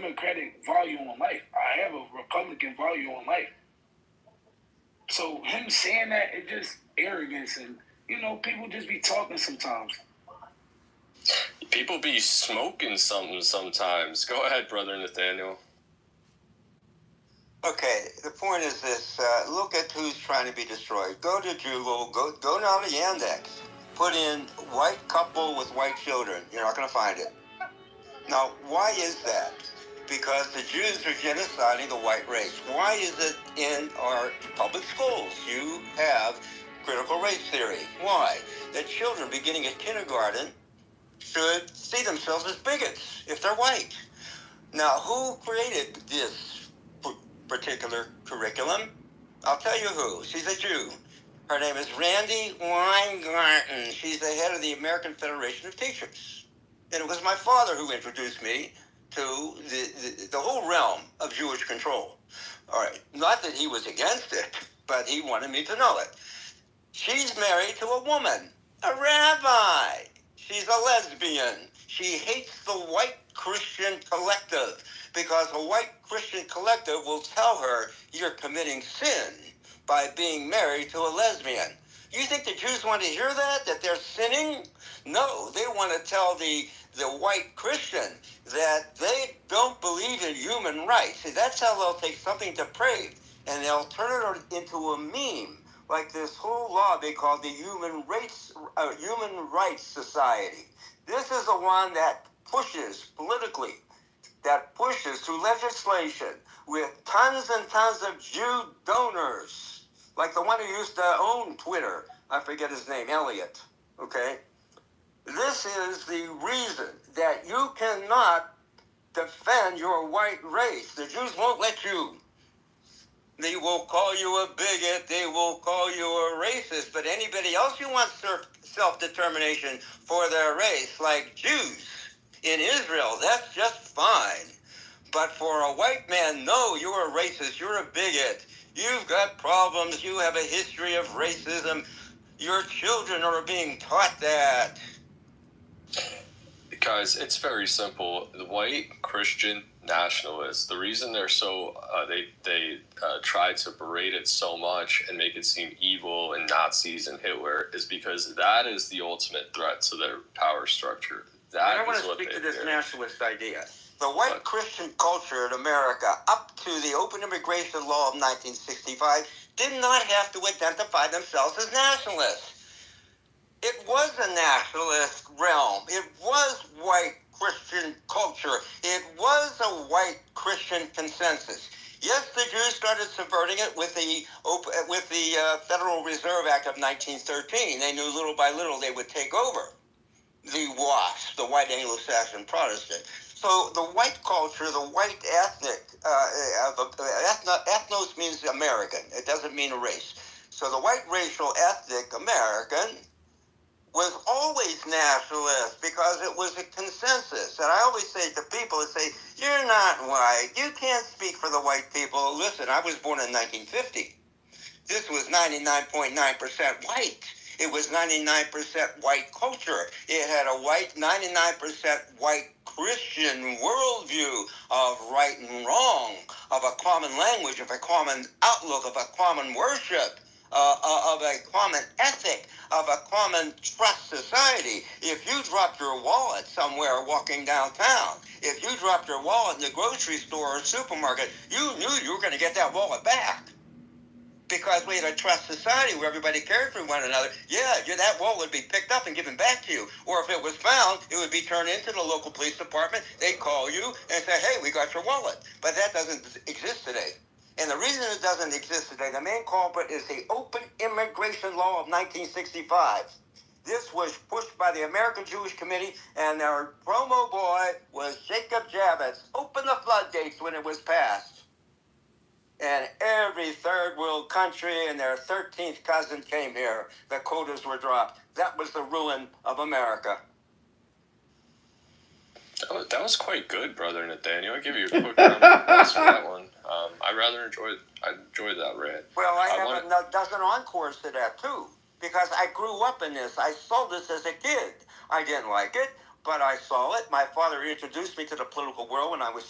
Democratic value on life. I have a Republican value on life. So him saying that, it's just arrogance, and people just be talking sometimes. People be smoking something sometimes. Go ahead, Brother Nathaniel. Okay, the point is this. Look at who's trying to be destroyed. Go to Google, go down to Yandex. Put in white couple with white children. You're not going to find it. Now, why is that? Because the Jews are genociding the white race. Why is it in our public schools you have critical race theory? Why? That children beginning at kindergarten should see themselves as bigots if they're white. Now, who created this particular curriculum? I'll tell you who. She's a Jew. Her name is Randi Weingarten. She's the head of the American Federation of Teachers. And it was my father who introduced me to the whole realm of Jewish control. All right. Not that he was against it, but he wanted me to know it. She's married to a woman, a rabbi. She's a lesbian. She hates the white Christian collective because a white Christian collective will tell her you're committing sin by being married to a lesbian. You think the Jews want to hear that they're sinning? No, they want to tell the white Christian that they don't believe in human rights. See, that's how they'll take something depraved and they'll turn it into a meme, like this whole law they call the Human Rights Society. This is the one that pushes politically, that pushes through legislation with tons and tons of Jew donors, like the one who used to own Twitter. I forget his name, Elliot. Okay? This is the reason that you cannot defend your white race. The Jews won't let you. They will call you a bigot. They will call you a racist. But anybody else who wants self-determination for their race, like Jews in Israel, that's just fine. But for a white man, no, you're a racist. You're a bigot. You've got problems. You have a history of racism. Your children are being taught that. Guys, it's very simple. The white Christian nationalists, the reason they're so they try to berate it so much and make it seem evil and Nazis and Hitler is because that is the ultimate threat to their power structure. I want to speak to this nationalist idea. The white Christian culture in America, up to the open immigration law of 1965, did not have to identify themselves as nationalists. It was a nationalist realm. It was white Christian culture. It was a white Christian consensus. Yes, the Jews started subverting it with the Federal Reserve Act of 1913. They knew little by little they would take over the WASP, the white Anglo-Saxon Protestant. So the white culture, the white ethnic, ethnos means American. It doesn't mean a race. So the white racial ethnic American was always nationalist because it was a consensus. And I always say to people that say, you're not white. You can't speak for the white people. Listen, I was born in 1950. This was 99.9% white. It was 99% white culture. It had a 99% white Christian worldview of right and wrong, of a common language, of a common outlook, of a common worship, of a common ethic, of a common trust society. If you dropped your wallet somewhere walking downtown, if you dropped your wallet in the grocery store or supermarket, you knew you were going to get that wallet back. Because we had a trust society where everybody cared for one another. Yeah, that wallet would be picked up and given back to you. Or if it was found, it would be turned into the local police department. They'd call you and say, hey, we got your wallet. But that doesn't exist today. And the reason it doesn't exist today, the main culprit is the Open Immigration Law of 1965. This was pushed by the American Jewish Committee, and their promo boy was Jacob Javits. Open the floodgates when it was passed. And every third world country and their 13th cousin came here. The quotas were dropped. That was the ruin of America. That was quite good, Brother Nathaniel. I'll give you a quick round of applause for that one. I enjoyed that rant. Well, I have a dozen encores to that, too, because I grew up in this. I saw this as a kid. I didn't like it, but I saw it. My father introduced me to the political world when I was